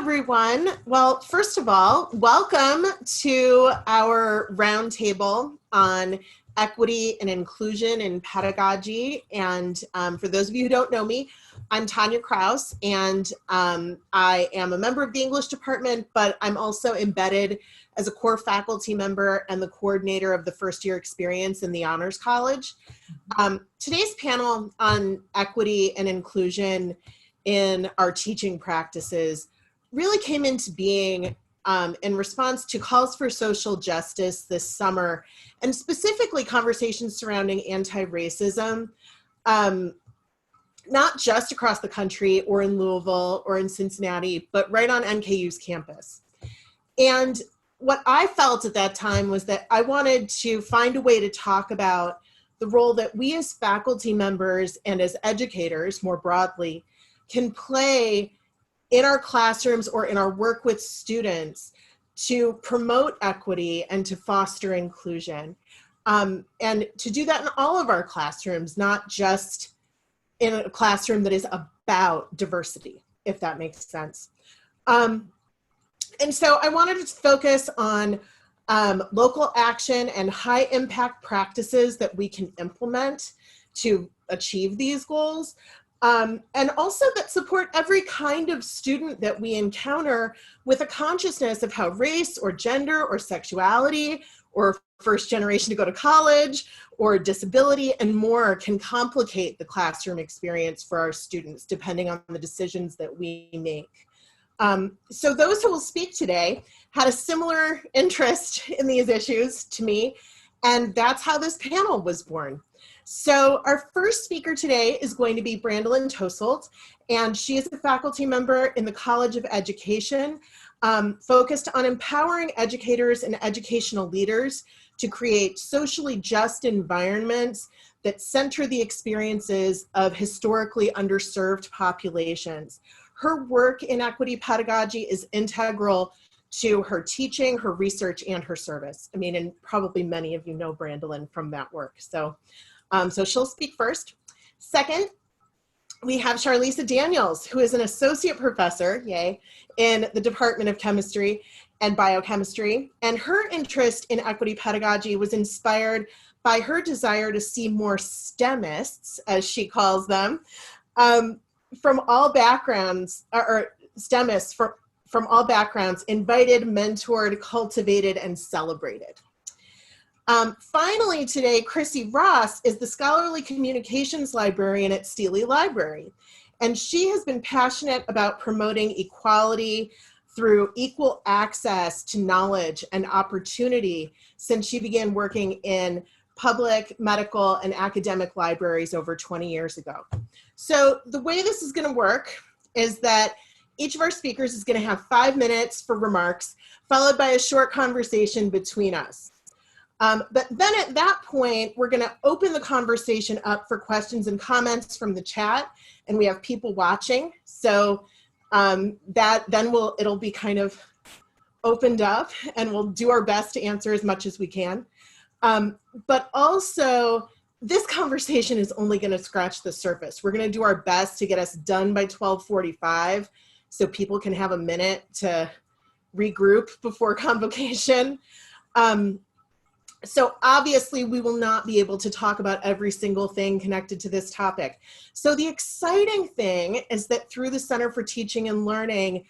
everyone. Well, first of all, welcome to our roundtable on equity and inclusion in pedagogy. And for those of you who don't know me, I'm Tanya Kraus, and I am a member of the English department, but I'm also embedded as a core faculty member and the coordinator of the first year experience in the Honors College. Today's panel on equity and inclusion in our teaching practices really came into being in response to calls for social justice this summer, and specifically conversations surrounding anti-racism, not just across the country or in Louisville or in Cincinnati, but right on NKU's campus. And what I felt at that time was that I wanted to find a way to talk about the role that we as faculty members and as educators more broadly can play in our classrooms or in our work with students to promote equity and to foster inclusion. And to do that in all of our classrooms, not just in a classroom that is about diversity, if that makes sense. And so I wanted to focus on local action and high impact practices that we can implement to achieve these goals. And also that support every kind of student that we encounter with a consciousness of how race or gender or sexuality or first generation to go to college or disability and more can complicate the classroom experience for our students depending on the decisions that we make. So those who will speak today had a similar interest in these issues to me, and that's how this panel was born. So our first speaker today is going to be Brandolyn Tosolt, and she is a faculty member in the College of Education, focused on empowering educators and educational leaders to create socially just environments that center the experiences of historically underserved populations. Her work in equity pedagogy is integral to her teaching, her research, and her service. I mean, and probably many of you know Brandolyn from that work. So she'll speak first. Second, we have Charlisa Daniels, who is an associate professor, yay, in the Department of Chemistry and Biochemistry. And her interest in equity pedagogy was inspired by her desire to see more STEMists, as she calls them, from all backgrounds, or STEMists from all backgrounds, invited, mentored, cultivated, and celebrated. Finally today, Chrissy Ross is the Scholarly Communications Librarian at Steele Library, and she has been passionate about promoting equality through equal access to knowledge and opportunity since she began working in public, medical, and academic libraries over 20 years ago. So the way this is going to work is that each of our speakers is going to have 5 minutes for remarks, followed by a short conversation between us. But then at that point, we're going to open the conversation up for questions and comments from the chat, and we have people watching. So it'll be kind of opened up, and we'll do our best to answer as much as we can. But also, this conversation is only going to scratch the surface. We're going to do our best to get us done by 12:45 so people can have a minute to regroup before convocation. So obviously we will not be able to talk about every single thing connected to this topic. So the exciting thing is that through the Center for Teaching and Learning,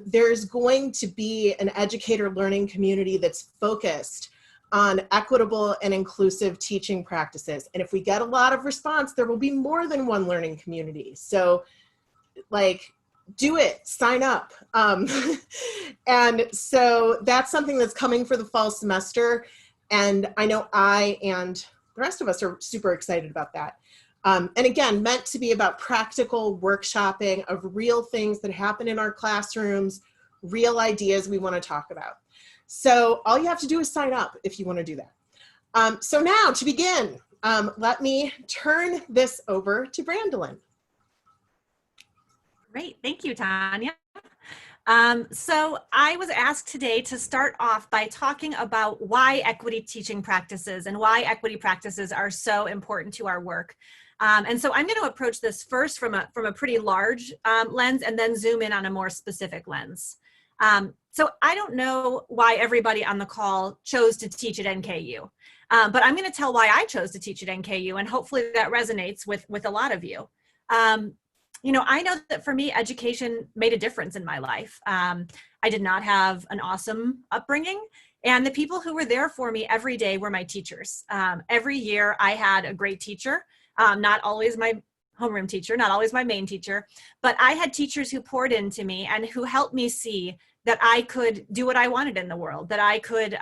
there's going to be an educator learning community that's focused on equitable and inclusive teaching practices. And if we get a lot of response, there will be more than one learning community. So do it, sign up. And so that's something that's coming for the fall semester. And I know I and the rest of us are super excited about that. And again, meant to be about practical workshopping of real things that happen in our classrooms, real ideas we want to talk about. So all you have to do is sign up if you want to do that. So now to begin, let me turn this over to Brandolyn. Great, thank you, Tanya. So I was asked today to start off by talking about why equity teaching practices and why equity practices are so important to our work. And so I'm going to approach this first from a pretty large lens and then zoom in on a more specific lens. So I don't know why everybody on the call chose to teach at NKU, but I'm going to tell why I chose to teach at NKU, and hopefully that resonates with a lot of you. You know, I know that for me, education made a difference in my life. I did not have an awesome upbringing, and the people who were there for me every day were my teachers. Every year I had a great teacher, not always my homeroom teacher, not always my main teacher, but I had teachers who poured into me and who helped me see that I could do what I wanted in the world, that I could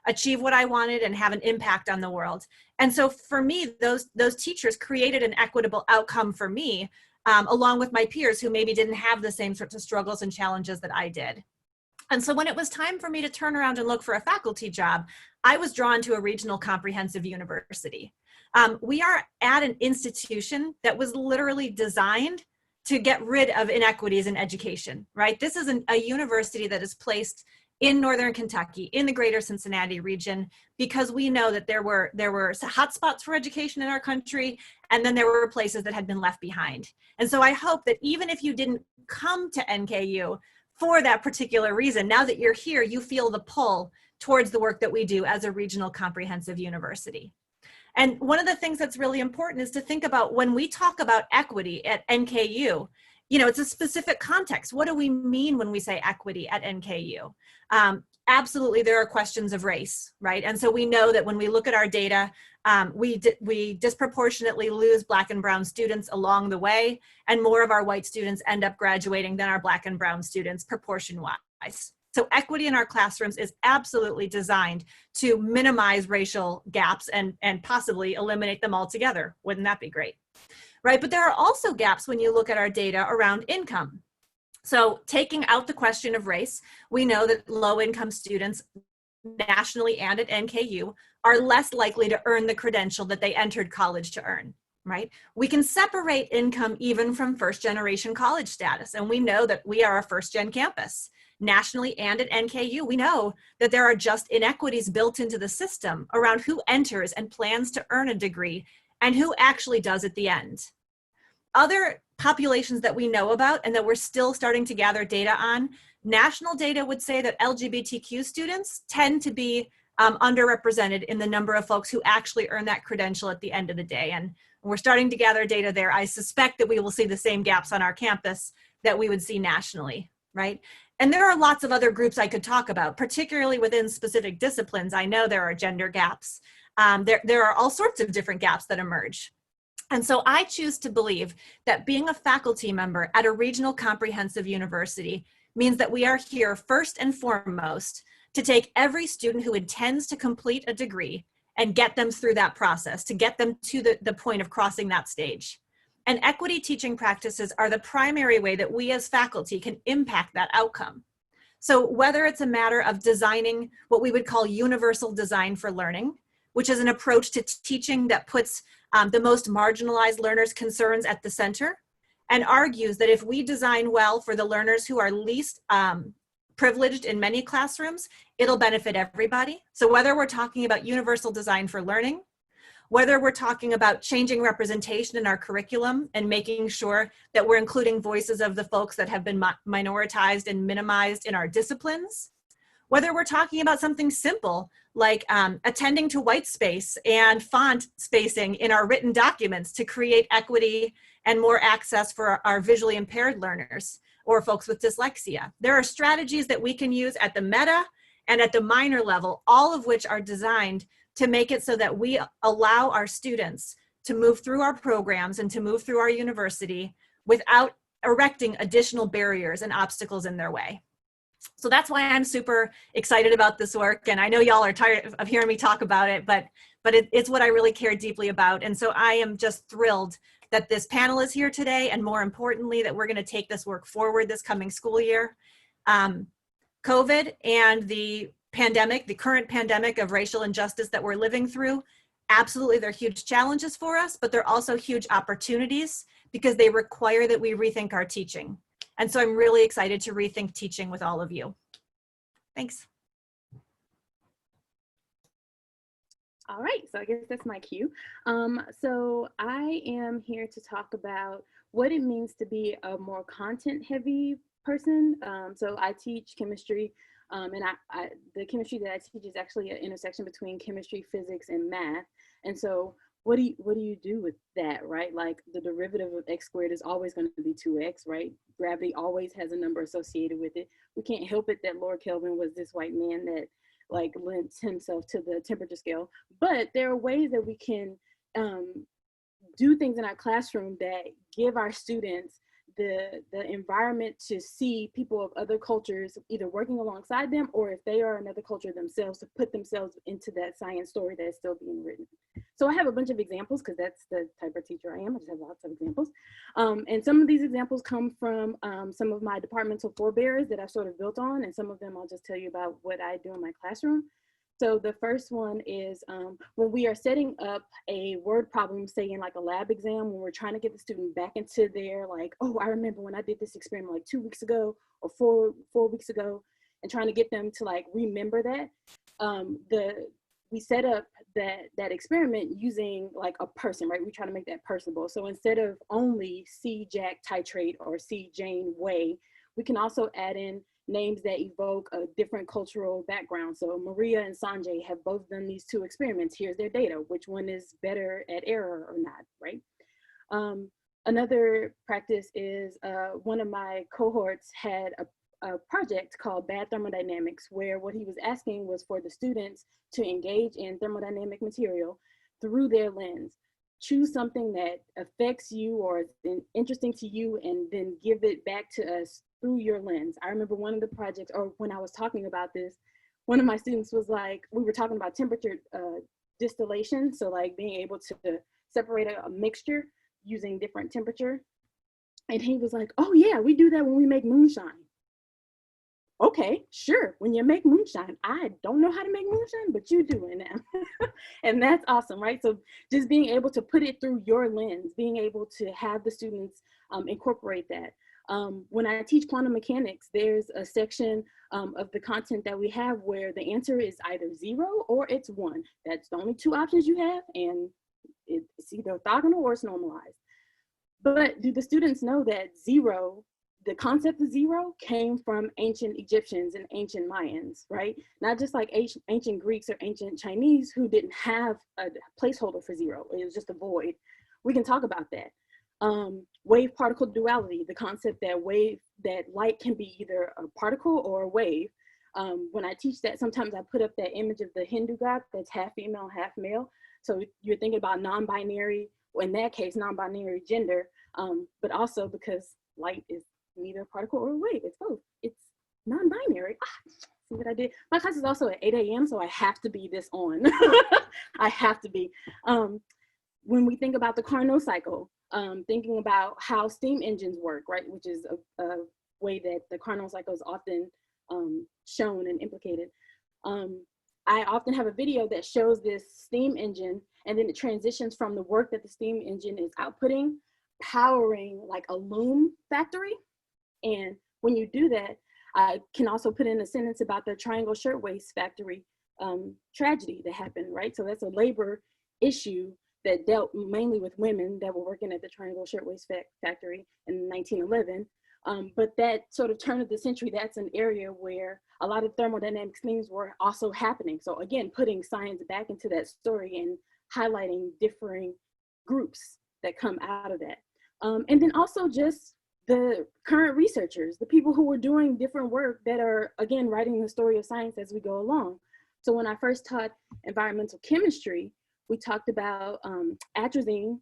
achieve what I wanted and have an impact on the world. And so for me, those teachers created an equitable outcome for me, along with my peers who maybe didn't have the same sorts of struggles and challenges that I did. And so when it was time for me to turn around and look for a faculty job, I was drawn to a regional comprehensive university. We are at an institution that was literally designed to get rid of inequities in education, right? This is a university that is placed in Northern Kentucky, in the greater Cincinnati region, because we know that there were hotspots for education in our country, and then there were places that had been left behind. And so I hope that even if you didn't come to NKU for that particular reason, now that you're here, you feel the pull towards the work that we do as a regional comprehensive university. And one of the things that's really important is to think about when we talk about equity at NKU, you know, it's a specific context. What do we mean when we say equity at NKU? Absolutely, there are questions of race, right? And so we know that when we look at our data, we disproportionately lose Black and Brown students along the way, and more of our white students end up graduating than our Black and Brown students proportion-wise. So equity in our classrooms is absolutely designed to minimize racial gaps and possibly eliminate them altogether. Wouldn't that be great? Right, but there are also gaps when you look at our data around income. So taking out the question of race, we know that low-income students nationally and at NKU are less likely to earn the credential that they entered college to earn, right? We can separate income even from first-generation college status, and we know that we are a first-gen campus. Nationally and at NKU, we know that there are just inequities built into the system around who enters and plans to earn a degree and who actually does at the end. Other populations that we know about and that we're still starting to gather data on, national data would say that LGBTQ students tend to be underrepresented in the number of folks who actually earn that credential at the end of the day. And we're starting to gather data there. I suspect that we will see the same gaps on our campus that we would see nationally, right? And there are lots of other groups I could talk about, particularly within specific disciplines. I know there are gender gaps. There are all sorts of different gaps that emerge. And so I choose to believe that being a faculty member at a regional comprehensive university means that we are here first and foremost to take every student who intends to complete a degree and get them through that process, to get them to the point of crossing that stage. And equity teaching practices are the primary way that we as faculty can impact that outcome. So whether it's a matter of designing what we would call universal design for learning, which is an approach to teaching that puts the most marginalized learners' concerns at the center and argues that if we design well for the learners who are least privileged in many classrooms, it'll benefit everybody. So whether we're talking about universal design for learning, whether we're talking about changing representation in our curriculum and making sure that we're including voices of the folks that have been minoritized and minimized in our disciplines, whether we're talking about something simple like attending to white space and font spacing in our written documents to create equity and more access for our visually impaired learners or folks with dyslexia. There are strategies that we can use at the meta and at the minor level, all of which are designed to make it so that we allow our students to move through our programs and to move through our university without erecting additional barriers and obstacles in their way. So that's why I'm super excited about this work. And I know y'all are tired of hearing me talk about it, but it's what I really care deeply about. And so I am just thrilled that this panel is here today, and more importantly, that we're going to take this work forward this coming school year. COVID and the pandemic, the current pandemic of racial injustice that we're living through, absolutely they're huge challenges for us, but they're also huge opportunities because they require that we rethink our teaching. And so I'm really excited to rethink teaching with all of you. Thanks. All right, so I guess that's my cue. So I am here to talk about what it means to be a more content-heavy person. So I teach chemistry, and the chemistry that I teach is actually an intersection between chemistry, physics, and math. And so what do you do with that, right? Like the derivative of x squared is always going to be 2x, right? Gravity always has a number associated with it. We can't help it that Lord Kelvin was this white man that like lends himself to the temperature scale. But there are ways that we can do things in our classroom that give our students the environment to see people of other cultures either working alongside them, or if they are another culture themselves, to put themselves into that science story that's still being written. So I have a bunch of examples because that's the type of teacher I am. I just have lots of examples. And some of these examples come from some of my departmental forebears that I've sort of built on, and some of them I'll just tell you about what I do in my classroom. So the first one is when we are setting up a word problem, say in like a lab exam, when we're trying to get the student back into their like, oh, I remember when I did this experiment like 2 weeks ago or four weeks ago, and trying to get them to like remember that. We set up that experiment using like a person, right? We try to make that personable. So instead of only see Jack titrate or see Jane weigh, we can also add in names that evoke a different cultural background. So Maria and Sanjay have both done these 2 experiments. Here's their data. Which one is better at error or not, right? Another practice is one of my cohorts had a project called Bad Thermodynamics, where what he was asking was for the students to engage in thermodynamic material through their lens. Choose something that affects you or is interesting to you, and then give it back to us through your lens. I remember one of the projects, or when I was talking about this, one of my students was like, we were talking about temperature distillation. So like being able to separate a mixture using different temperature. And he was like, oh yeah, we do that when we make moonshine. Okay, sure. When you make moonshine, I don't know how to make moonshine, but you do it now. And that's awesome, right? So just being able to put it through your lens, being able to have the students incorporate that. When I teach quantum mechanics, there's a section of the content that we have where the answer is either 0 or it's 1. That's the only 2 options you have, and it's either orthogonal or it's normalized. But do the students know that 0, the concept of 0 came from ancient Egyptians and ancient Mayans, right? Not just like ancient Greeks or ancient Chinese who didn't have a placeholder for 0. It was just a void. We can talk about that. Wave particle duality, the concept that light can be either a particle or a wave. When I teach that, sometimes I put up that image of the Hindu god that's half female, half male. So you're thinking about non-binary, or in that case, non-binary gender, but also because light is neither a particle or a wave, it's both. It's non-binary. See what I did? My class is also at 8 a.m., so I have to be this on. I have to be. When we think about the Carnot cycle, thinking about how steam engines work, right, which is a way that the Carnot cycle is often shown and implicated. I often have a video that shows this steam engine, and then it transitions from the work that the steam engine is outputting, powering like a loom factory. And when you do that, I can also put in a sentence about the Triangle Shirtwaist Factory tragedy that happened, right? So that's a labor issue that dealt mainly with women that were working at the Triangle Shirtwaist Factory in 1911. But that sort of turn of the century, that's an area where a lot of thermodynamics things were also happening. So again, putting science back into that story and highlighting differing groups that come out of that. And then also just the current researchers, the people who are doing different work that are, again, writing the story of science as we go along. So when I first taught environmental chemistry, we talked about atrazine,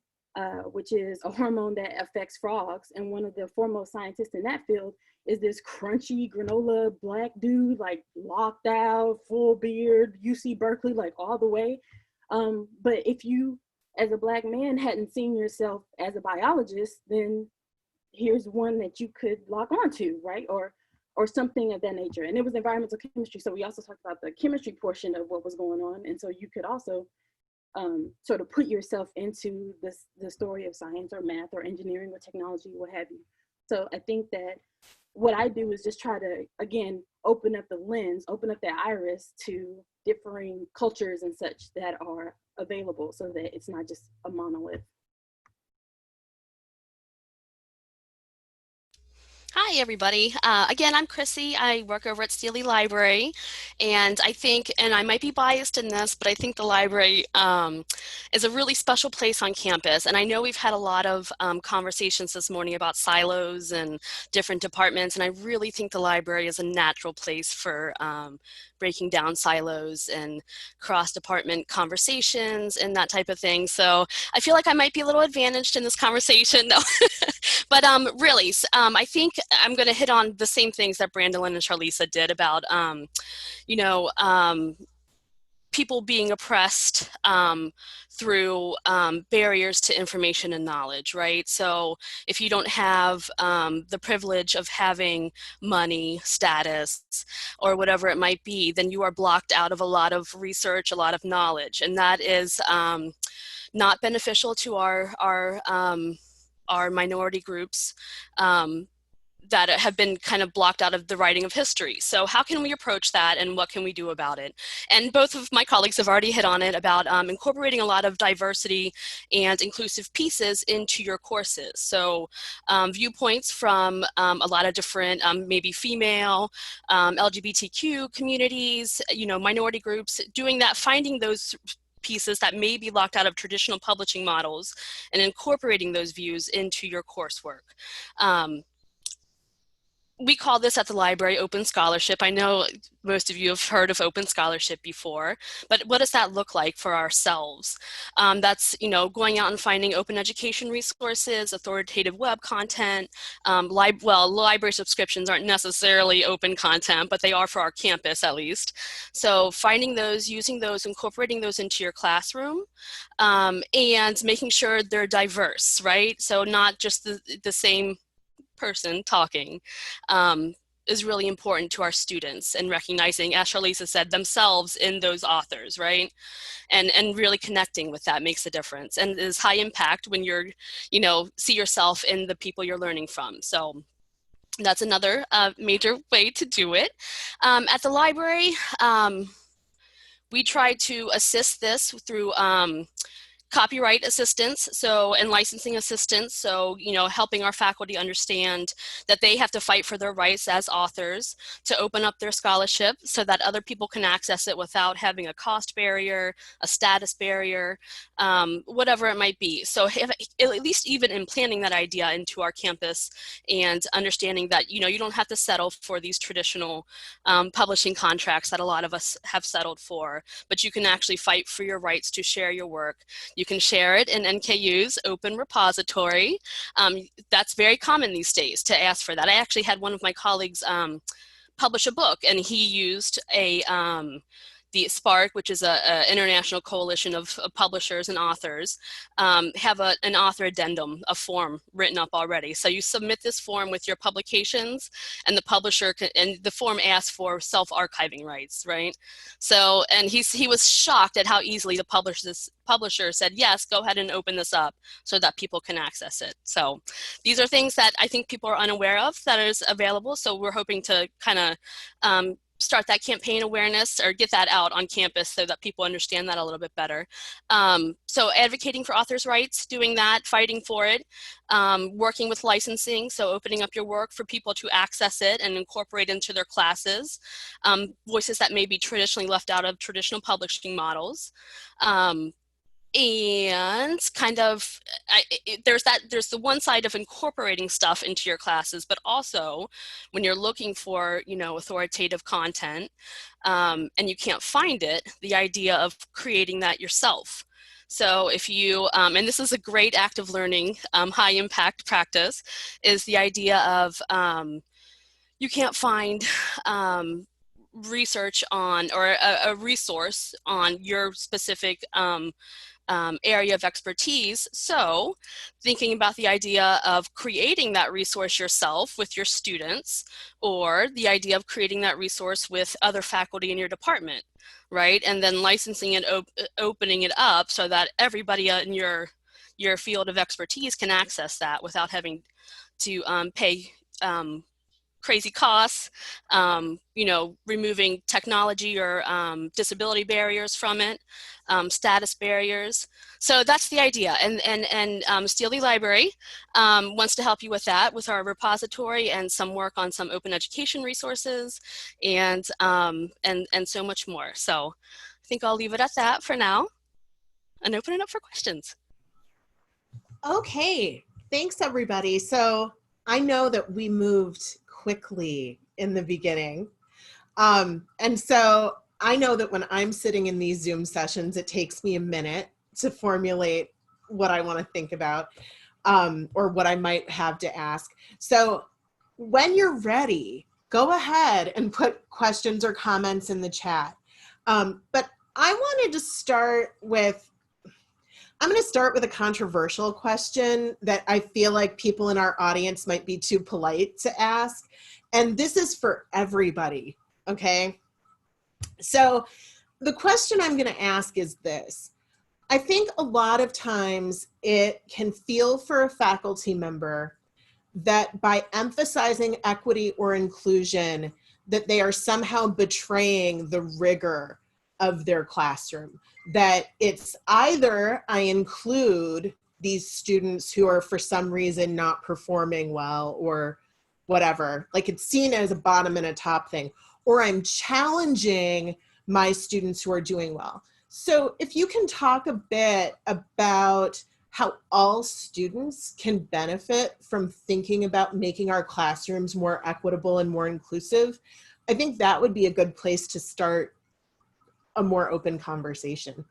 which is a hormone that affects frogs. And one of the foremost scientists in that field is this crunchy granola black dude, like locked out, full beard, UC Berkeley, like all the way. But if you, as a Black man, hadn't seen yourself as a biologist, then here's one that you could lock onto, right? Or something of that nature. And it was environmental chemistry. So we also talked about the chemistry portion of what was going on. And so you could also sort of put yourself into the story of science or math or engineering or technology, what have you. So I think that what I do is just try to, again, open up the lens, open up the iris to differing cultures and such that are available so that it's not just a monolith. Hi, everybody. Again, I'm Chrissy. I work over at Steele Library, and I think, and I might be biased in this, but I think the library is a really special place on campus. And I know we've had a lot of conversations this morning about silos and different departments, and I really think the library is a natural place for breaking down silos and cross-department conversations and that type of thing. So I feel like I might be a little advantaged in this conversation. No. But really, I think I'm going to hit on the same things that Brandolyn and Charlisa did about, you know, people being oppressed through barriers to information and knowledge, right? So if you don't have the privilege of having money, status, or whatever it might be, then you are blocked out of a lot of research, a lot of knowledge, and that is not beneficial to our minority groups that have been kind of blocked out of the writing of history. So how can we approach that, and what can we do about it? And both of my colleagues have already hit on it about incorporating a lot of diversity and inclusive pieces into your courses. So viewpoints from a lot of different, maybe female, LGBTQ communities, you know, minority groups, doing that, finding those pieces that may be locked out of traditional publishing models and incorporating those views into your coursework. We call this at the library open scholarship. I know most of you have heard of open scholarship before, but what does that look like for ourselves? That's, you know, going out and finding open education resources, authoritative web content. Library subscriptions aren't necessarily open content, but they are for our campus at least. So finding those, using those, incorporating those into your classroom, and making sure they're diverse, right? So not just the same person talking is really important to our students, and recognizing, as Charlisa said, themselves in those authors, right? And really connecting with that makes a difference, and is high impact when you're, you know, see yourself in the people you're learning from. So that's another major way to do it. At the library, we try to assist this through copyright assistance, and licensing assistance. So, you know, helping our faculty understand that they have to fight for their rights as authors to open up their scholarship so that other people can access it without having a cost barrier, a status barrier, whatever it might be. So at least even in planning that idea into our campus and understanding that, you know, you don't have to settle for these traditional publishing contracts that a lot of us have settled for, but you can actually fight for your rights to share your work. You can share it in NKU's open repository. That's very common these days to ask for that. I actually had one of my colleagues publish a book, and he used the Spark, which is an international coalition of publishers and authors, have an author addendum, a form written up already. So you submit this form with your publications, and the publisher and the form asks for self-archiving rights, right? So, and he was shocked at how easily the publisher said, yes, go ahead and open this up so that people can access it. So these are things that I think people are unaware of that is available. So we're hoping to kind of start that campaign awareness, or get that out on campus so that people understand that a little bit better. So advocating for authors' rights, doing that, fighting for it, working with licensing, so opening up your work for people to access it and incorporate into their classes, voices that may be traditionally left out of traditional publishing models. And kind of there's the one side of incorporating stuff into your classes, but also when you're looking for, you know, authoritative content and you can't find it, the idea of creating that yourself. So if you, and this is a great active learning, high impact practice, is the idea of you can't find research on, or a resource on your specific area of expertise. So thinking about the idea of creating that resource yourself with your students, or the idea of creating that resource with other faculty in your department, right? And then licensing and opening it up so that everybody in your field of expertise can access that without having to pay crazy costs, removing technology or disability barriers from it, status barriers. So that's the idea. And Steely Library wants to help you with that, with our repository and some work on some open education resources and so much more. So I think I'll leave it at that for now and open it up for questions. Okay, thanks everybody. So I know that we moved quickly in the beginning. And so I know that when I'm sitting in these Zoom sessions, it takes me a minute to formulate what I want to think about or what I might have to ask. So when you're ready, go ahead and put questions or comments in the chat. But I wanted to start with, I'm going to start with a controversial question that I feel like people in our audience might be too polite to ask. And this is for everybody, okay? So the question I'm going to ask is this. I think a lot of times it can feel for a faculty member that by emphasizing equity or inclusion, that they are somehow betraying the rigor of their classroom. That it's either I include these students who are for some reason not performing well or whatever, like it's seen as a bottom and a top thing, or I'm challenging my students who are doing well. So if you can talk a bit about how all students can benefit from thinking about making our classrooms more equitable and more inclusive, I think that would be a good place to start a more open conversation.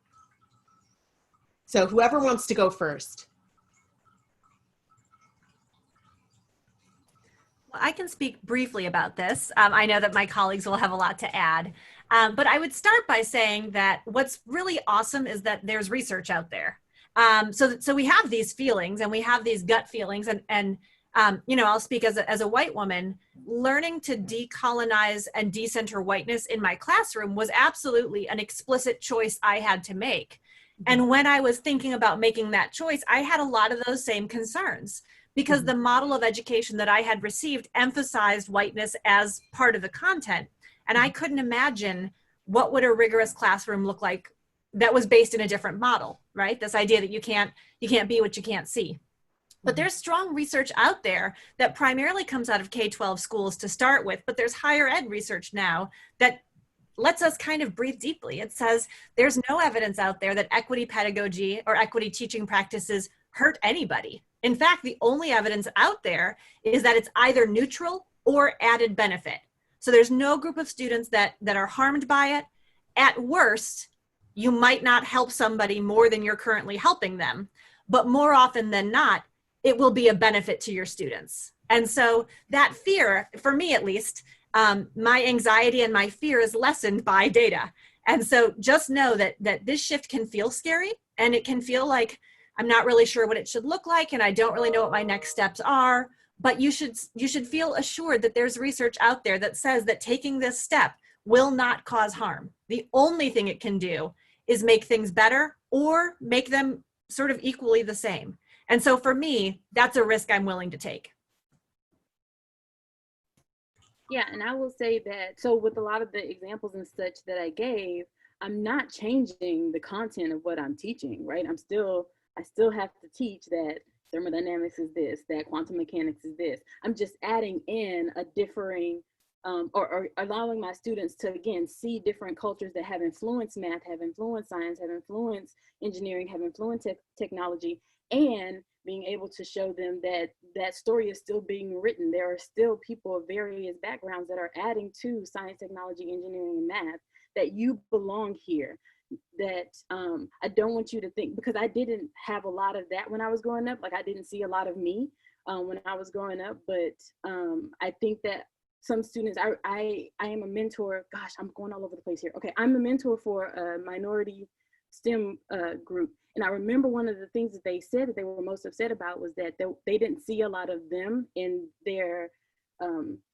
So whoever wants to go first. Well, I can speak briefly about this. I know that my colleagues will have a lot to add, but I would start by saying that what's really awesome is that there's research out there. So we have these feelings and we have these gut feelings, and I'll speak as a white woman. Learning to decolonize and decenter whiteness in my classroom was absolutely an explicit choice I had to make. And when I was thinking about making that choice, I had a lot of those same concerns, because the model of education that I had received emphasized whiteness as part of the content. And I couldn't imagine what would a rigorous classroom look like that was based in a different model, right? This idea that you can't be what you can't see. But there's strong research out there that primarily comes out of K-12 schools to start with, but there's higher ed research now that lets us kind of breathe deeply. It says there's no evidence out there that equity pedagogy or equity teaching practices hurt anybody. In fact, the only evidence out there is that it's either neutral or added benefit. So there's no group of students that are harmed by it. At worst, you might not help somebody more than you're currently helping them, but more often than not, it will be a benefit to your students. And so that fear, for me at least, my anxiety and my fear is lessened by data. And so just know that this shift can feel scary, and it can feel like I'm not really sure what it should look like, and I don't really know what my next steps are. But you should feel assured that there's research out there that says that taking this step will not cause harm. The only thing it can do is make things better or make them sort of equally the same. And so for me, that's a risk I'm willing to take. Yeah, and I will say that, so with a lot of the examples and such that I gave, I'm not changing the content of what I'm teaching, right? I still have to teach that thermodynamics is this, that quantum mechanics is this. I'm just adding in a differing, or allowing my students to, again, see different cultures that have influenced math, have influenced science, have influenced engineering, have influenced technology, and being able to show them that that story is still being written. There are still people of various backgrounds that are adding to science, technology, engineering, and math, that you belong here. That I don't want you to think, because I didn't have a lot of that when I was growing up. Like, I didn't see a lot of me when I was growing up, but I think that some students, I am a mentor. Gosh, I'm going all over the place here. Okay, I'm a mentor for a minority STEM group. And I remember one of the things that they said that they were most upset about was that they didn't see a lot of them in their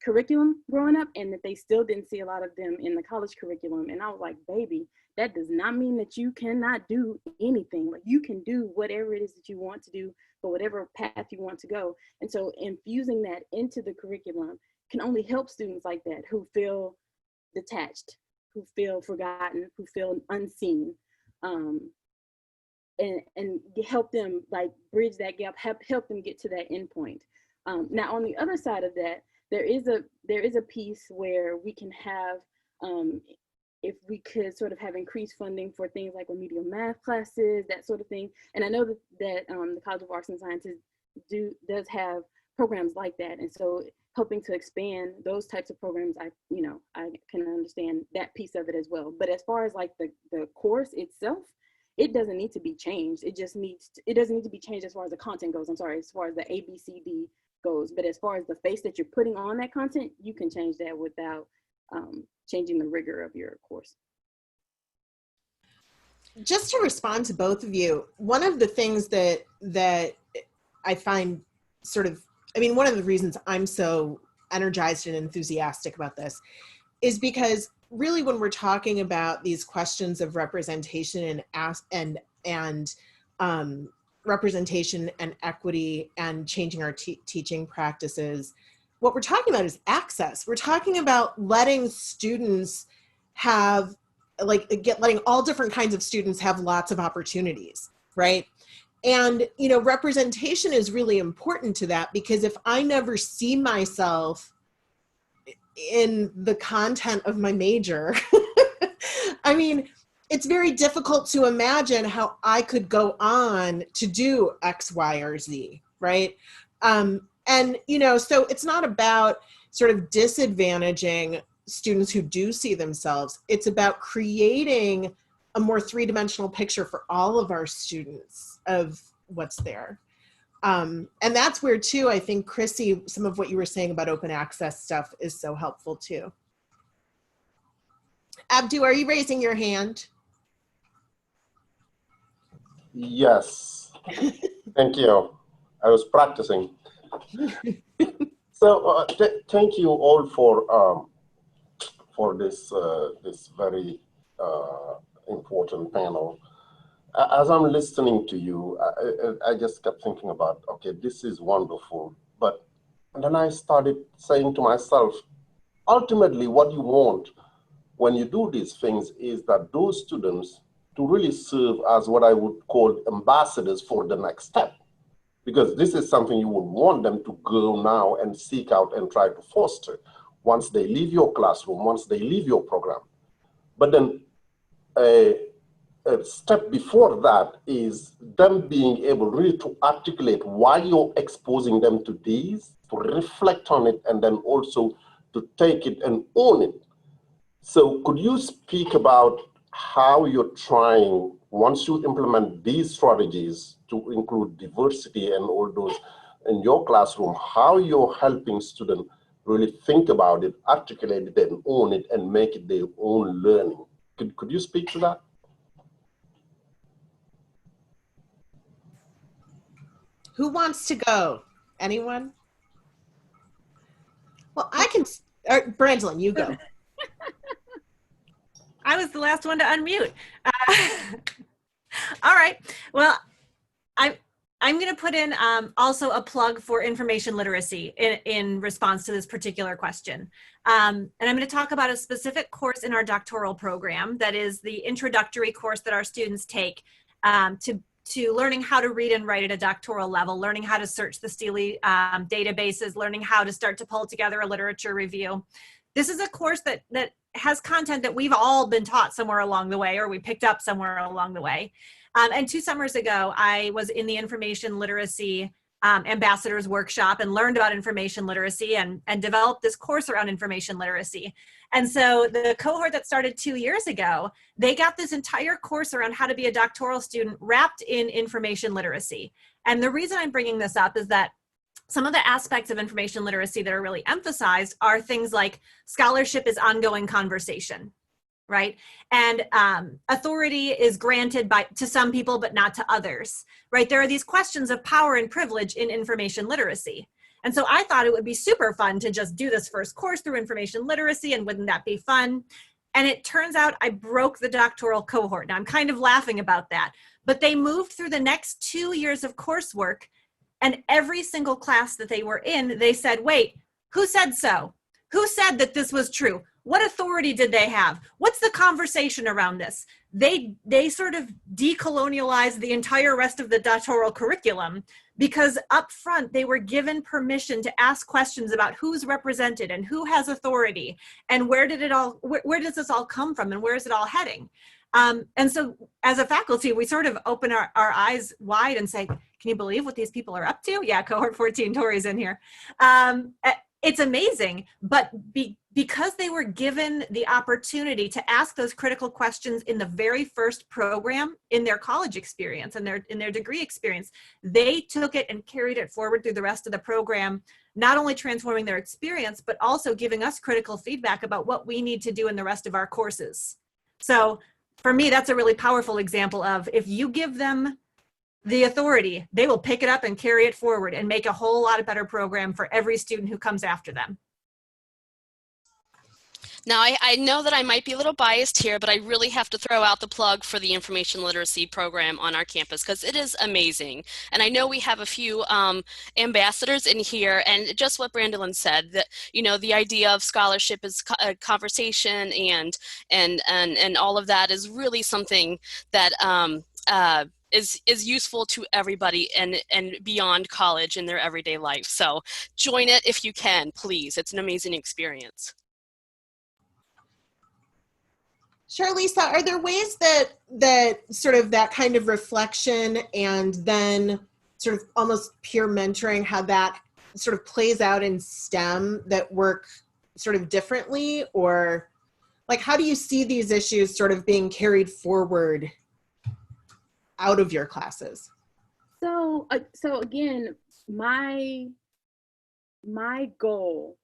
curriculum growing up, and that they still didn't see a lot of them in the college curriculum. And I was like, baby, that does not mean that you cannot do anything. Like, you can do whatever it is that you want to do, for whatever path you want to go. And so infusing that into the curriculum can only help students like that who feel detached, who feel forgotten, who feel unseen, and help them like bridge that gap, help them get to that end point. Now, on the other side of that, there is a piece where we can have, if we could sort of have increased funding for things like remedial math classes, that sort of thing. And I know that the College of Arts and Sciences does have programs like that, and so helping to expand those types of programs, I can understand that piece of it as well. But as far as like the course itself, it doesn't need to be changed. It doesn't need to be changed as far as the content goes. I'm sorry, as far as the ABCD goes. But as far as the face that you're putting on that content, you can change that without changing the rigor of your course. Just to respond to both of you, one of the things that I find one of the reasons I'm so energized and enthusiastic about this is because really when we're talking about these questions of representation and representation and equity and changing our teaching practices, what we're talking about is access. We're talking about letting students have, letting all different kinds of students have lots of opportunities, right? And, representation is really important to that, because if I never see myself in the content of my major, it's very difficult to imagine how I could go on to do X, Y, or Z, right? So it's not about sort of disadvantaging students who do see themselves. It's about creating a more three-dimensional picture for all of our students of what's there. And that's where too, I think, Chrissy, some of what you were saying about open access stuff is so helpful too. Abdu, are you raising your hand? Yes, thank you. I was practicing. So thank you all for this this very important panel. As I'm listening to you, I just kept thinking about, okay, this is wonderful. But then I started saying to myself, ultimately what you want when you do these things is that those students to really serve as what I would call ambassadors for the next step. Because this is something you would want them to go now and seek out and try to foster once they leave your classroom, once they leave your program. But then a step before that is them being able really to articulate why you're exposing them to these, to reflect on it, and then also to take it and own it. So could you speak about how you're trying, once you implement these strategies to include diversity and all those in your classroom, how you're helping students really think about it, articulate it, and own it, and make it their own learning? Could you speak to that? Who wants to go? Anyone? Well, I can, Brandolyn, you go. I was the last one to unmute. All right. Well, I'm going to put in also a plug for information literacy in response to this particular question. And I'm going to talk about a specific course in our doctoral program that is the introductory course that our students take to learning how to read and write at a doctoral level, learning how to search the Steely databases, learning how to start to pull together a literature review. This is a course that has content that we've all been taught somewhere along the way, or we picked up somewhere along the way. And 2 summers ago, I was in the information literacy ambassadors workshop and learned about information literacy and developed this course around information literacy. And so the cohort that started 2 years ago, they got this entire course around how to be a doctoral student wrapped in information literacy. And the reason I'm bringing this up is that some of the aspects of information literacy that are really emphasized are things like scholarship is ongoing conversation, right? And authority is granted to some people, but not to others, right? There are these questions of power and privilege in information literacy. And so I thought it would be super fun to just do this first course through information literacy, and wouldn't that be fun? And it turns out I broke the doctoral cohort. Now I'm kind of laughing about that, but they moved through the next 2 years of coursework, and every single class that they were in, they said, wait, who said so? Who said that this was true? What authority did they have? What's the conversation around this? They sort of decolonialized the entire rest of the doctoral curriculum, because up front they were given permission to ask questions about who's represented and who has authority and where does this all come from and where is it all heading? And so as a faculty, we sort of open our eyes wide and say, can you believe what these people are up to? Yeah, cohort 14, Tori's in here. It's amazing, but because they were given the opportunity to ask those critical questions in the very first program in their college experience and in their degree experience, they took it and carried it forward through the rest of the program, not only transforming their experience, but also giving us critical feedback about what we need to do in the rest of our courses. So for me, that's a really powerful example of, if you give them the authority, they will pick it up and carry it forward and make a whole lot of better program for every student who comes after them. Now, I know that I might be a little biased here, but I really have to throw out the plug for the information literacy program on our campus, because it is amazing. And I know we have a few ambassadors in here, and just what Brandolyn said, that, you know, the idea of scholarship is conversation and all of that is really something that is useful to everybody and beyond college in their everyday life. So join it if you can, please. It's an amazing experience. Sure, Lisa, are there ways that sort of that kind of reflection and then sort of almost peer mentoring, how that sort of plays out in STEM that work sort of differently? Or like, how do you see these issues sort of being carried forward out of your classes? So again, my goal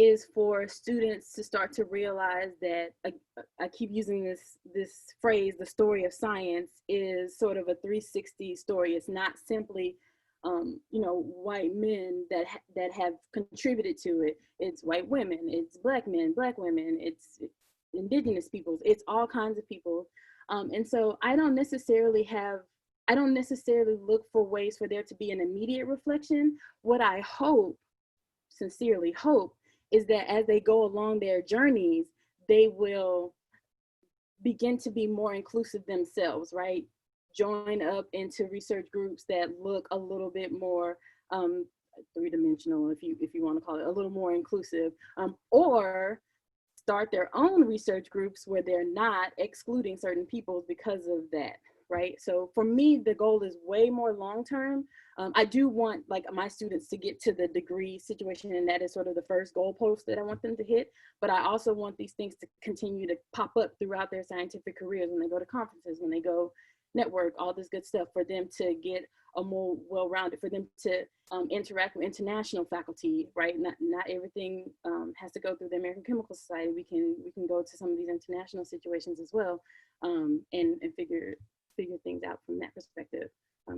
is for students to start to realize that, I keep using this phrase, the story of science is sort of a 360 story. It's not simply, white men that have contributed to it. It's white women, it's Black men, Black women, it's indigenous peoples, it's all kinds of people. And so I don't necessarily look for ways for there to be an immediate reflection. What I sincerely hope, is that as they go along their journeys, they will begin to be more inclusive themselves, right? Join up into research groups that look a little bit more three-dimensional, if you want to call it, a little more inclusive, or start their own research groups where they're not excluding certain peoples because of that, right? So for me, the goal is way more long-term. I do want my students to get to the degree situation, and that is sort of the first goalpost that I want them to hit. But I also want these things to continue to pop up throughout their scientific careers, when they go to conferences, when they go network, all this good stuff, for them to get a more well-rounded, for them to interact with international faculty, right? Not everything has to go through the American Chemical Society. We can go to some of these international situations as well, and figure things out from that perspective,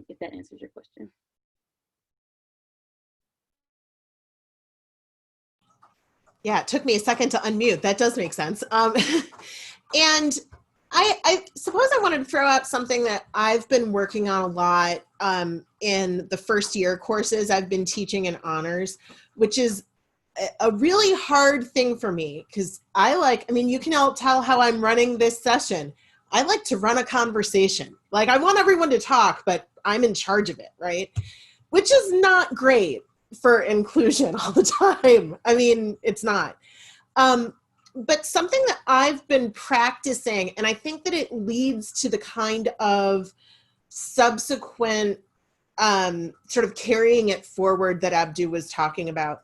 if that answers your question. Yeah, it took me a second to unmute. That does make sense. And I suppose I wanted to throw out something that I've been working on a lot in the first year courses I've been teaching in honors, which is a really hard thing for me, because you can all tell how I'm running this session. I like to run a conversation. Like, I want everyone to talk, but I'm in charge of it, right? Which is not great for inclusion all the time. I mean, it's not. But something that I've been practicing, and I think that it leads to the kind of subsequent sort of carrying it forward that Abdu was talking about,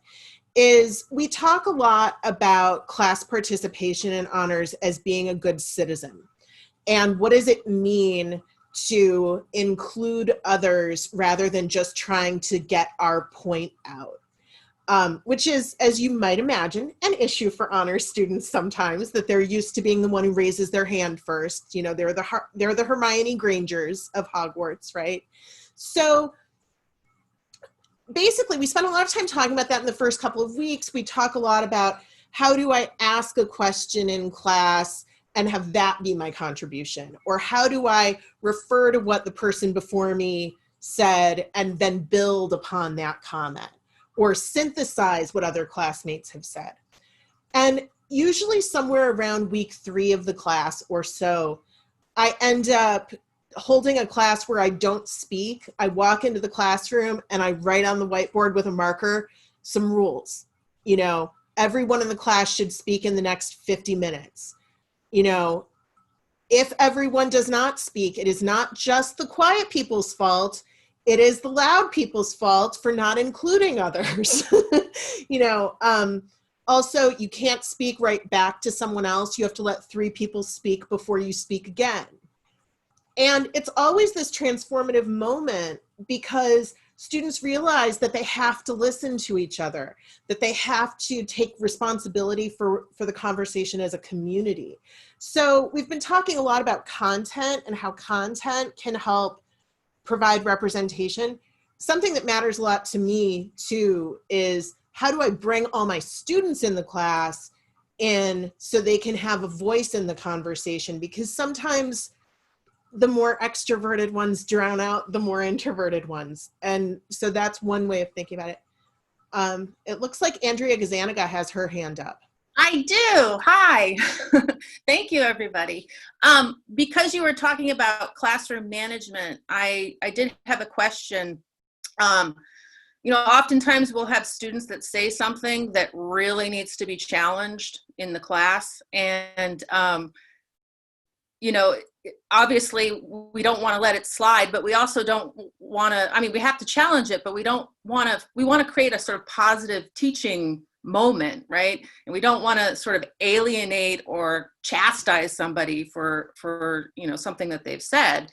is we talk a lot about class participation in honors as being a good citizen. And what does it mean to include others rather than just trying to get our point out? Which is, as you might imagine, an issue for honors students sometimes, that they're used to being the one who raises their hand first. You know, they're the Hermione Grangers of Hogwarts, right? So basically, we spent a lot of time talking about that in the first couple of weeks. We talk a lot about, how do I ask a question in class and have that be my contribution? Or how do I refer to what the person before me said and then build upon that comment, or synthesize what other classmates have said? And usually somewhere around week 3 of the class or so, I end up holding a class where I don't speak. I walk into the classroom and I write on the whiteboard with a marker some rules. You know, everyone in the class should speak in the next 50 minutes. You know, if everyone does not speak, it is not just the quiet people's fault. It is the loud people's fault for not including others. You know, also, you can't speak right back to someone else. You have to let 3 people speak before you speak again. And it's always this transformative moment because students realize that they have to listen to each other, that they have to take responsibility for the conversation as a community. So we've been talking a lot about content and how content can help provide representation. Something that matters a lot to me too is, how do I bring all my students in the class in so they can have a voice in the conversation? Because sometimes the more extroverted ones drown out the more introverted ones. And so that's one way of thinking about it. It looks like Andrea Gazaniga has her hand up. I do. Hi. Thank you, everybody. Because you were talking about classroom management, I did have a question. You know, oftentimes we'll have students that say something that really needs to be challenged in the class. And, you know, obviously we don't want to let it slide, but we also don't want to, I mean, we have to challenge it, but we don't want to, we want to create a sort of positive teaching moment, right? And we don't want to sort of alienate or chastise somebody for you know, something that they've said.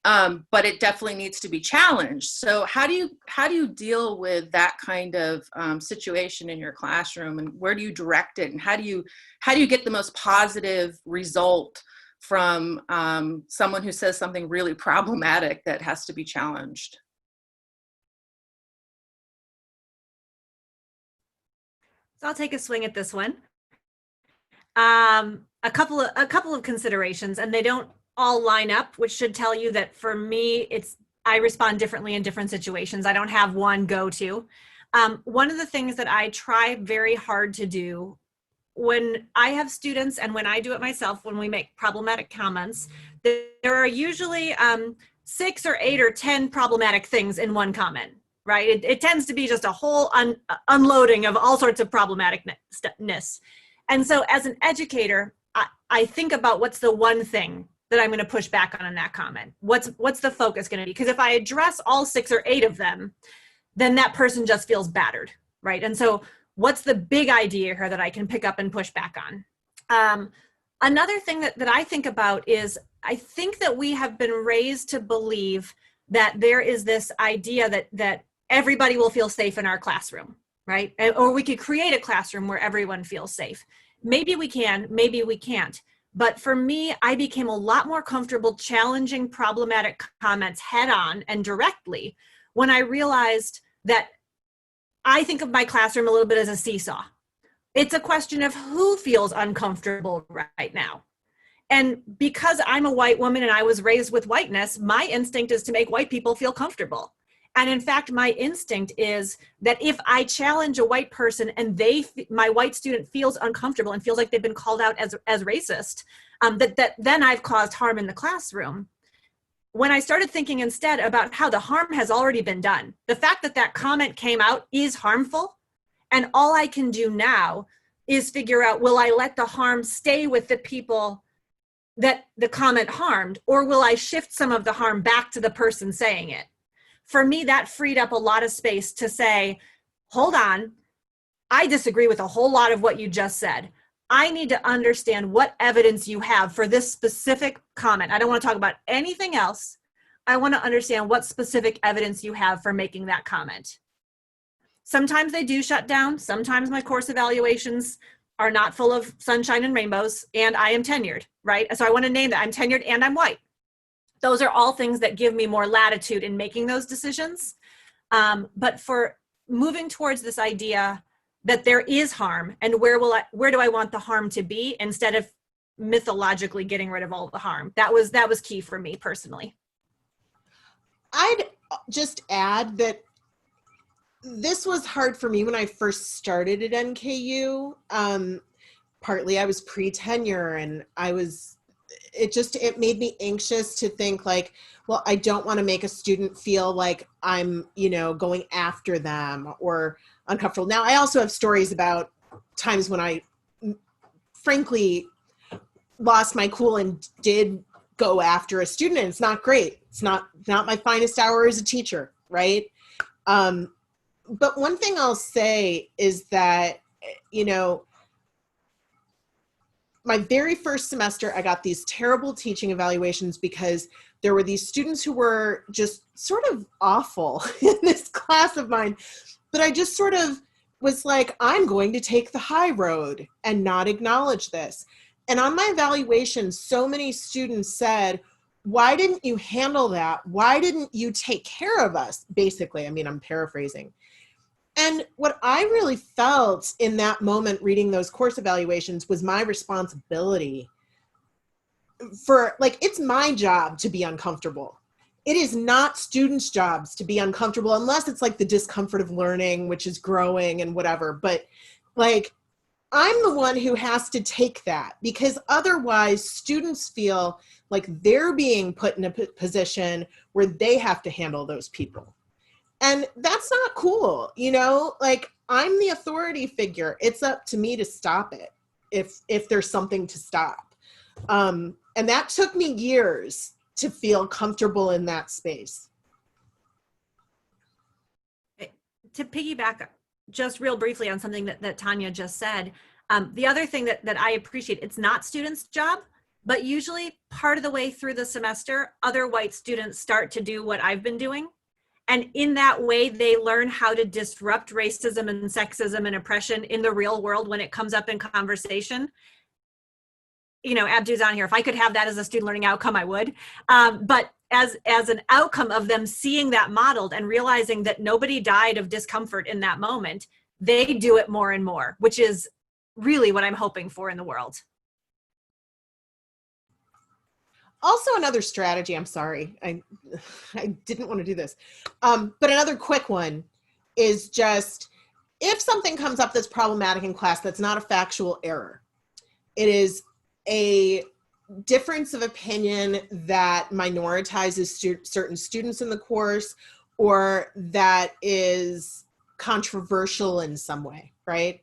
But it definitely needs to be challenged. So how do you deal with that kind of situation in your classroom, and where do you direct it, and how do you get the most positive result from someone who says something really problematic that has to be challenged? So I'll take a swing at this one. A couple of considerations, and they don't all line up, which should tell you that for me, I respond differently in different situations. I don't have one go-to. One of the things that I try very hard to do when I have students and when I do it myself, when we make problematic comments, there are usually 6 or 8 or 10 problematic things in one comment, right? It tends to be just a whole unloading of all sorts of problematicness. And so as an educator, I think about what's the one thing that I'm going to push back on in that comment. What's the focus going to be? Because if I address all 6 or 8 of them, then that person just feels battered, right? And so what's the big idea here that I can pick up and push back on? Another thing that I think about is, I think that we have been raised to believe that there is this idea that everybody will feel safe in our classroom, right? Or we could create a classroom where everyone feels safe. Maybe we can, maybe we can't. But for me, I became a lot more comfortable challenging problematic comments head on and directly when I realized that I think of my classroom a little bit as a seesaw. It's a question of who feels uncomfortable right now. And because I'm a white woman and I was raised with whiteness, my instinct is to make white people feel comfortable. And in fact, my instinct is that if I challenge a white person and my white student feels uncomfortable and feels like they've been called out as racist, that then I've caused harm in the classroom. When I started thinking instead about how the harm has already been done, the fact that that comment came out is harmful, and all I can do now is figure out, will I let the harm stay with the people that the comment harmed, or will I shift some of the harm back to the person saying it? For me, that freed up a lot of space to say, hold on, I disagree with a whole lot of what you just said. I need to understand what evidence you have for this specific comment. I don't want to talk about anything else. I want to understand what specific evidence you have for making that comment. Sometimes they do shut down. Sometimes my course evaluations are not full of sunshine and rainbows, and I am tenured, right? So I want to name that I'm tenured and I'm white. Those are all things that give me more latitude in making those decisions. But for moving towards this idea that there is harm, and where do I want the harm to be, instead of mythologically getting rid of all the harm, that was key for me personally. I'd just add that this was hard for me when I first started at NKU. partly I was pre-tenure, and it made me anxious to think like, well, I don't want to make a student feel like I'm, going after them or uncomfortable. Now, I also have stories about times when I frankly lost my cool and did go after a student, and it's not great. It's not my finest hour as a teacher, right? But one thing I'll say is that, my very first semester, I got these terrible teaching evaluations because there were these students who were just sort of awful in this class of mine. But I just sort of was like, I'm going to take the high road and not acknowledge this. And on my evaluation, so many students said, why didn't you handle that? Why didn't you take care of us? Basically, I mean, I'm paraphrasing. And what I really felt in that moment reading those course evaluations was my responsibility for, like, it's my job to be uncomfortable. It is not students' jobs to be uncomfortable unless it's like the discomfort of learning, which is growing and whatever. But like, I'm the one who has to take that, because otherwise students feel like they're being put in a position where they have to handle those people. And that's not cool, like, I'm the authority figure. It's up to me to stop it if there's something to stop. And that took me years to feel comfortable in that space. To piggyback just real briefly on something that Tanya just said, the other thing that I appreciate, it's not students' job, but usually part of the way through the semester, other white students start to do what I've been doing. And in that way, they learn how to disrupt racism and sexism and oppression in the real world when it comes up in conversation. Abdu's on here. If I could have that as a student learning outcome, I would. But as an outcome of them seeing that modeled and realizing that nobody died of discomfort in that moment, they do it more and more, which is really what I'm hoping for in the world. Also, another strategy, I'm sorry, I didn't want to do this, but another quick one is just, if something comes up that's problematic in class, that's not a factual error. It is a difference of opinion that minoritizes certain students in the course, or that is controversial in some way, right?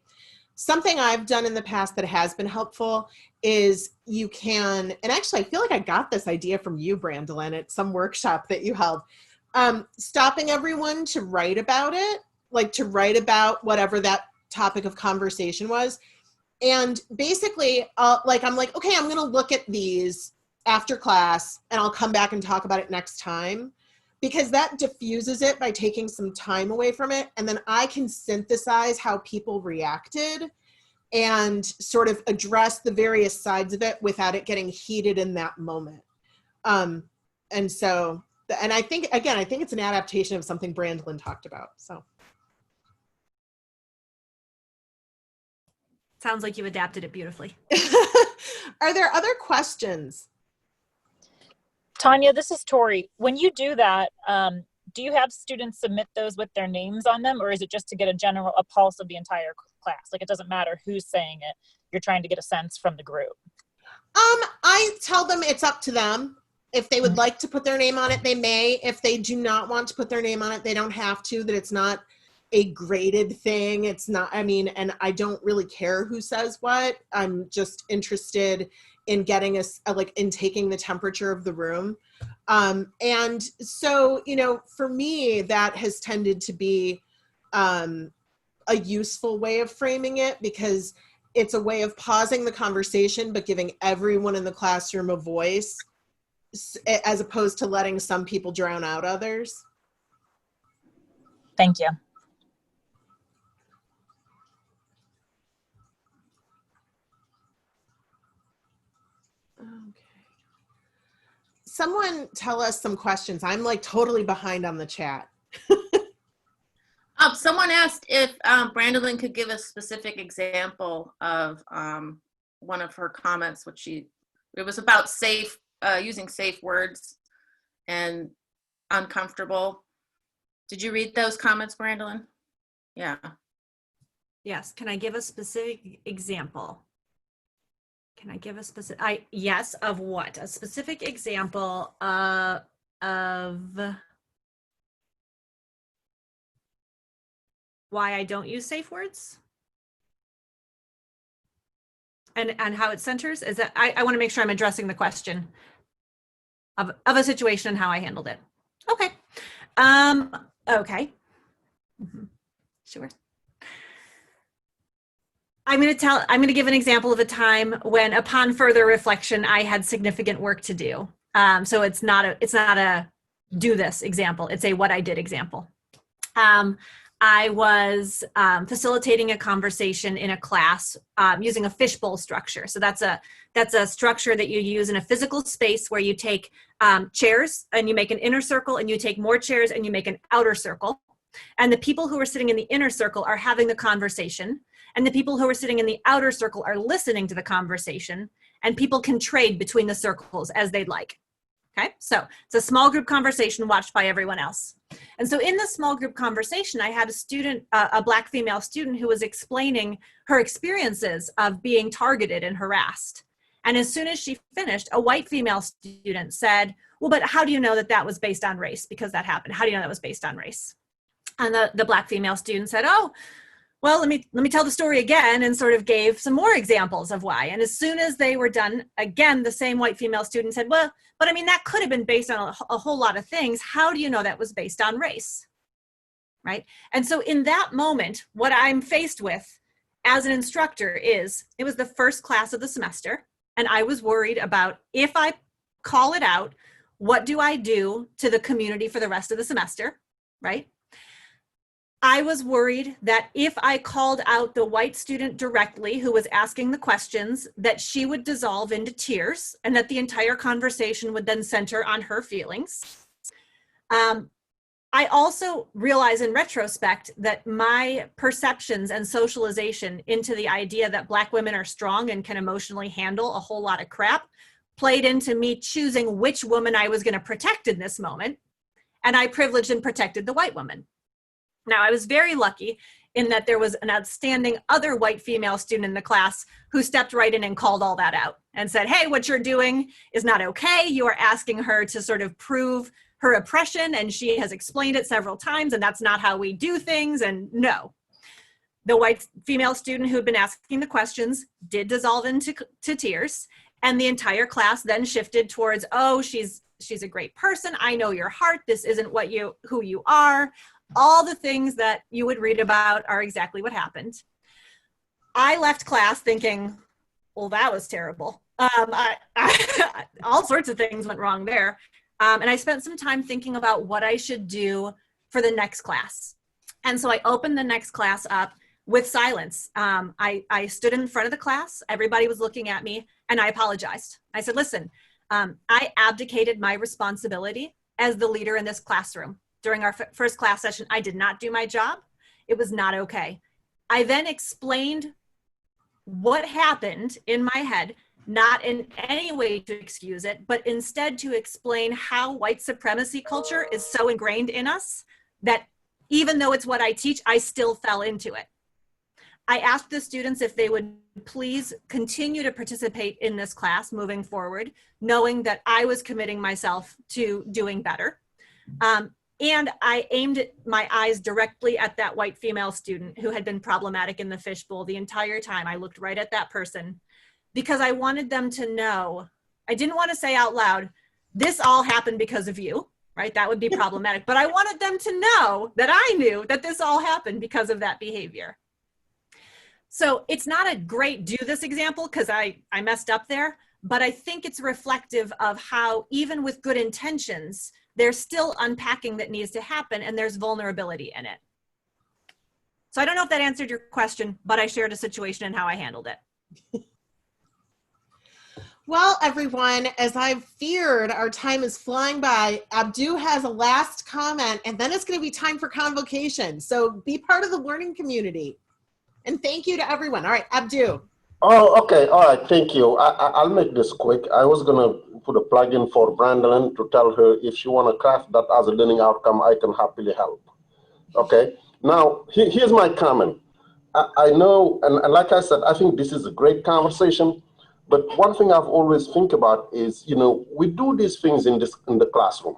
Something I've done in the past that has been helpful is you can, and actually I feel like I got this idea from you, Brandolyn, at some workshop that you held, stopping everyone to write about it, like to write about whatever that topic of conversation was. And basically, I'm like, okay, I'm going to look at these after class and I'll come back and talk about it next time, because that diffuses it by taking some time away from it. And then I can synthesize how people reacted and sort of address the various sides of it without it getting heated in that moment. And I think it's an adaptation of something Brandolyn talked about. So. Sounds like you adapted it beautifully. Are there other questions? Tanya, this is Tori. When you do that, do you have students submit those with their names on them, or is it just to get a pulse of the entire class? Like, it doesn't matter who's saying it. You're trying to get a sense from the group. I tell them it's up to them. If they would like to put their name on it, they may. If they do not want to put their name on it, they don't have to. That it's not a graded thing. It's not, and I don't really care who says what. I'm just interested in getting in taking the temperature of the room. And so, for me, that has tended to be a useful way of framing it, because it's a way of pausing the conversation, but giving everyone in the classroom a voice, as opposed to letting some people drown out others. Thank you. Okay. Someone tell us some questions. I'm like totally behind on the chat. Someone asked if Brandolyn could give a specific example of one of her comments, it was about using safe words and uncomfortable. Did you read those comments, Brandolyn? Yeah. Yes. Can I give a specific example? Can I give a specific, yes, of what? A specific example of why I don't use safe words? And how it centers? Is that, I want to make sure I'm addressing the question of a situation and how I handled it. Okay. Okay. Sure. I'm going to give an example of a time when, upon further reflection, I had significant work to do. So it's not a do this example. It's a what I did example. I was facilitating a conversation in a class using a fishbowl structure. So that's a structure that you use in a physical space where you take chairs and you make an inner circle, and you take more chairs and you make an outer circle. And the people who are sitting in the inner circle are having the conversation, and the people who are sitting in the outer circle are listening to the conversation, and people can trade between the circles as they'd like. Okay, so it's a small group conversation watched by everyone else. And so in the small group conversation, I had a student, a Black female student, who was explaining her experiences of being targeted and harassed. And as soon as she finished, a white female student said, well, but how do you know that that was based on race? Because that happened. How do you know that was based on race? And the Black female student said, oh, well, let me tell the story again, and sort of gave some more examples of why. And as soon as they were done, again, the same white female student said, well, but I mean, that could have been based on a whole lot of things. How do you know that was based on race? Right? And so in that moment, what I'm faced with as an instructor is, it was the first class of the semester, and I was worried about, if I call it out, what do I do to the community for the rest of the semester, right? I was worried that if I called out the white student directly who was asking the questions, that she would dissolve into tears, and that the entire conversation would then center on her feelings. I also realize in retrospect that my perceptions and socialization into the idea that Black women are strong and can emotionally handle a whole lot of crap played into me choosing which woman I was going to protect in this moment. And I privileged and protected the white woman. Now, I was very lucky in that there was an outstanding other white female student in the class who stepped right in and called all that out and said, hey, what you're doing is not okay. You are asking her to sort of prove her oppression, and she has explained it several times, and that's not how we do things, and no. The white female student who had been asking the questions did dissolve into tears, and the entire class then shifted towards, oh, she's a great person. I know your heart. This isn't who you are. All the things that you would read about are exactly what happened. I left class thinking, well, that was terrible. All sorts of things went wrong there. And I spent some time thinking about what I should do for the next class. And so I opened the next class up with silence. I stood in front of the class. Everybody was looking at me, and I apologized. I said, listen, I abdicated my responsibility as the leader in this classroom. During our first class session, I did not do my job. It was not okay. I then explained what happened in my head, not in any way to excuse it, but instead to explain how white supremacy culture is so ingrained in us that even though it's what I teach, I still fell into it. I asked the students if they would please continue to participate in this class moving forward, knowing that I was committing myself to doing better. And I aimed my eyes directly at that white female student who had been problematic in the fishbowl the entire time. I looked right at that person because I wanted them to know, I didn't want to say out loud, this all happened because of you, right? That would be problematic. But I wanted them to know that I knew that this all happened because of that behavior. So it's not a great do this example because I messed up there, but I think it's reflective of how even with good intentions, there's still unpacking that needs to happen, and there's vulnerability in it. So I don't know if that answered your question, but I shared a situation and how I handled it. Well, everyone, as I've feared, our time is flying by. Abdu has a last comment, and then it's going to be time for convocation. So be part of the learning community. And thank you to everyone. All right, Abdu. Oh, okay. All right. Thank you. I'll make this quick. I was going to put a plug in for Brandon to tell her if she want to craft that as a learning outcome, I can happily help. Okay. Now, here's my comment. I know, and like I said, I think this is a great conversation, But one thing I've always think about is, we do these things in the classroom.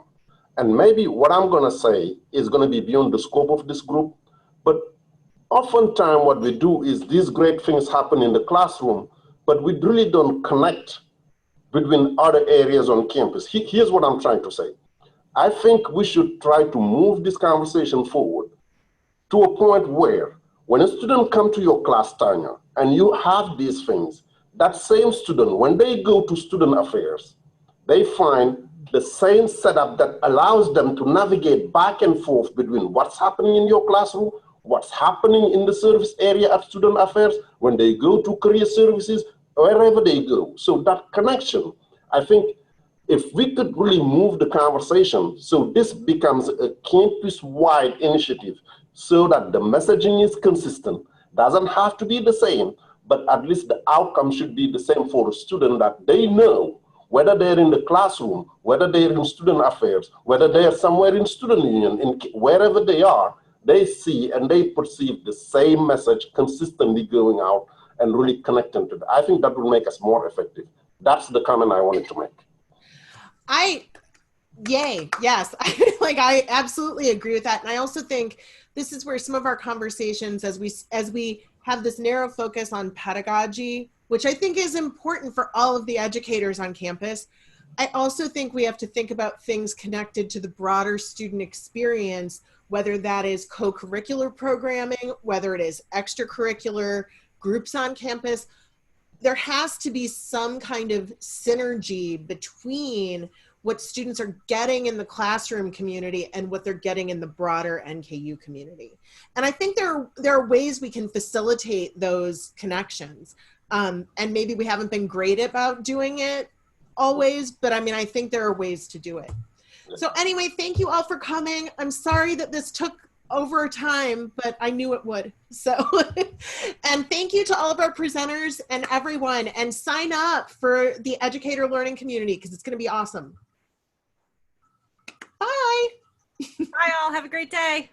And maybe what I'm going to say is going to be beyond the scope of this group. But oftentimes what we do is these great things happen in the classroom, but we really don't connect between other areas on campus. Here's what I'm trying to say. I think we should try to move this conversation forward to a point where when a student comes to your class, Tanya, and you have these things, that same student, when they go to student affairs, they find the same setup that allows them to navigate back and forth between what's happening in your classroom, what's happening in the service area at student affairs, when they go to career services, wherever they go. So that connection, I think, if we could really move the conversation so this becomes a campus-wide initiative so that the messaging is consistent, doesn't have to be the same, but at least the outcome should be the same for the student, that they know whether they're in the classroom, whether they're in student affairs, whether they're somewhere in student union, wherever they are, they see and they perceive the same message consistently going out and really connecting to that. I think that will make us more effective. That's the comment I wanted to make. Yay, yes. I absolutely agree with that. And I also think this is where some of our conversations, as we have this narrow focus on pedagogy, which I think is important for all of the educators on campus, I also think we have to think about things connected to the broader student experience, whether that is co-curricular programming, whether it is extracurricular groups on campus. There has to be some kind of synergy between what students are getting in the classroom community and what they're getting in the broader NKU community. And I think there are ways we can facilitate those connections. And maybe we haven't been great about doing it always, but I mean, I think there are ways to do it. So anyway, thank you all for coming. I'm sorry that this took over time, but I knew it would. So, and thank you to all of our presenters and everyone, and sign up for the educator learning community because it's going to be awesome. Bye. Bye all. Have a great day.